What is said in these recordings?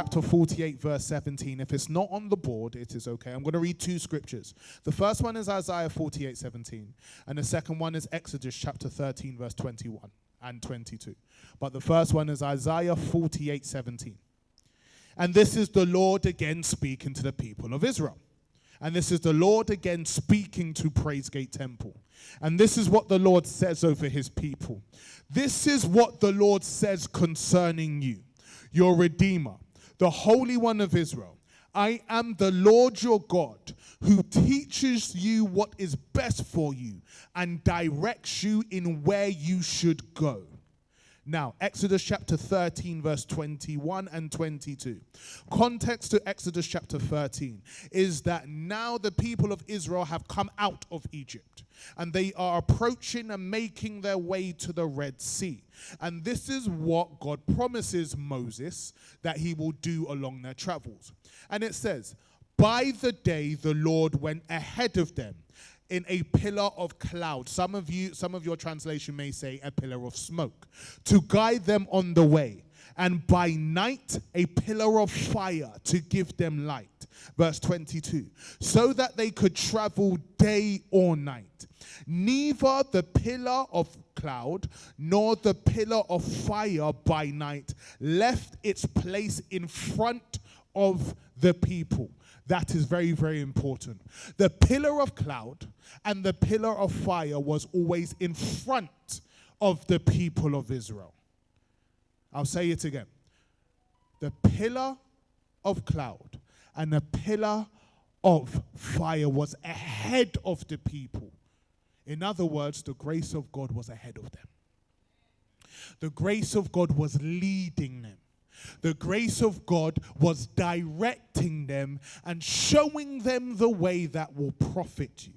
chapter 48, verse 17. If it's not on the board, it is okay. I'm going to read two scriptures. The first one is Isaiah 48, 17. And the second one is Exodus chapter 13, verse 21 and 22. But the first one is Isaiah 48, 17. And this is the Lord again speaking to the people of Israel. And this is the Lord again speaking to Praise Gate Temple. And this is what the Lord says over his people. This is what the Lord says concerning you, your Redeemer, the Holy One of Israel. I am the Lord your God, who teaches you what is best for you and directs you in where you should go. Now, Exodus chapter 13, verse 21 and 22. Context to Exodus chapter 13 is that now the people of Israel have come out of Egypt and they are approaching and making their way to the Red Sea. And this is what God promises Moses that he will do along their travels. And it says, by the day the Lord went ahead of them in a pillar of cloud. Some of your translation may say a pillar of smoke, to guide them on the way. And by night, a pillar of fire to give them light. Verse 22, so that they could travel day or night. Neither the pillar of cloud nor the pillar of fire by night left its place in front of the people. That is very, very important. The pillar of cloud and the pillar of fire was always in front of the people of Israel. I'll say it again. The pillar of cloud and the pillar of fire was ahead of the people. In other words, the grace of God was ahead of them. The grace of God was leading them. The grace of God was directing them and showing them the way that will profit you.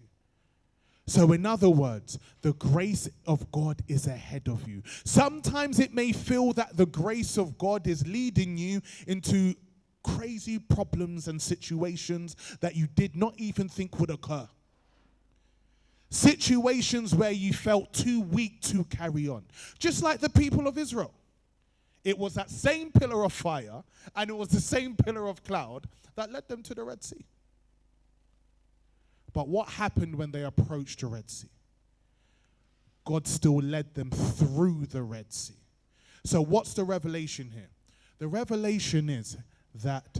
So in other words, the grace of God is ahead of you. Sometimes it may feel that the grace of God is leading you into crazy problems and situations that you did not even think would occur. Situations where you felt too weak to carry on. Just like the people of Israel. It was that same pillar of fire and it was the same pillar of cloud that led them to the Red Sea. But what happened when they approached the Red Sea? God still led them through the Red Sea. So what's the revelation here? The revelation is that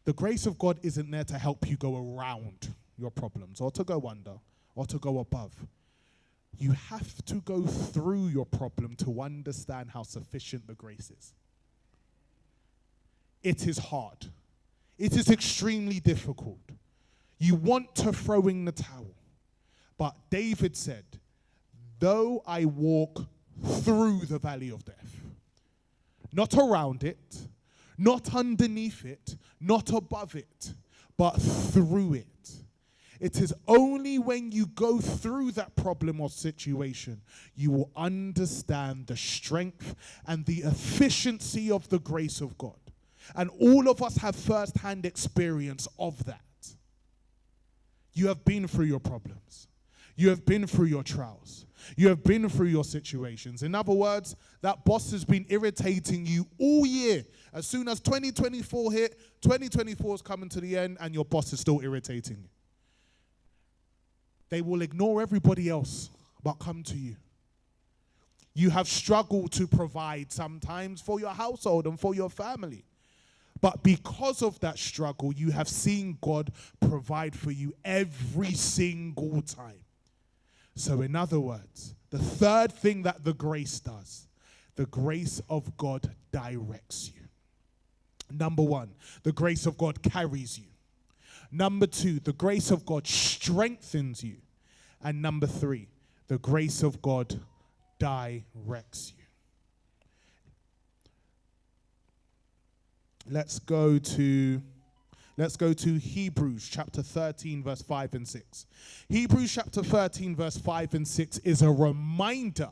the grace of God isn't there to help you go around your problems or to go under or to go above. You have to go through your problem to understand how sufficient the grace is. It is hard. It is extremely difficult. You want to throw in the towel. But David said, though I walk through the valley of death, not around it, not underneath it, not above it, but through it. It is only when you go through that problem or situation, you will understand the strength and the efficiency of the grace of God. And all of us have first-hand experience of that. You have been through your problems. You have been through your trials. You have been through your situations. In other words, that boss has been irritating you all year. As soon as 2024 hit, 2024 is coming to the end and your boss is still irritating you. They will ignore everybody else but come to you. You have struggled to provide sometimes for your household and for your family. But because of that struggle, you have seen God provide for you every single time. So in other words, the third thing that the grace does, the grace of God directs you. Number one, the grace of God carries you. Number two, the grace of God strengthens you. And number three, the grace of God directs you. Let's go to Hebrews chapter 13, verse 5 and 6. Hebrews chapter 13, verse 5 and 6 is a reminder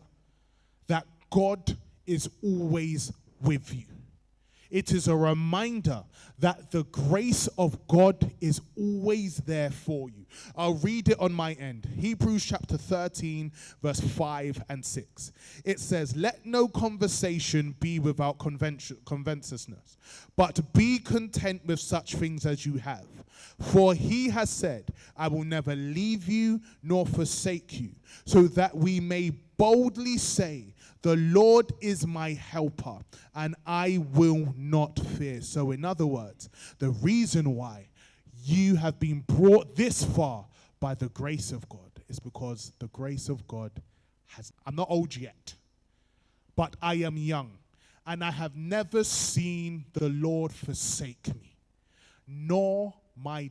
that God is always with you. It is a reminder that the grace of God is always there for you. I'll read it on my end. Hebrews chapter 13, verse 5 and 6. It says, let no conversation be without covetousness, but be content with such things as you have. For he has said, I will never leave you nor forsake you, so that we may boldly say, the Lord is my helper, and I will not fear. So in other words, the reason why you have been brought this far by the grace of God is because the grace of God I'm not old yet, but I am young, and I have never seen the Lord forsake me, nor my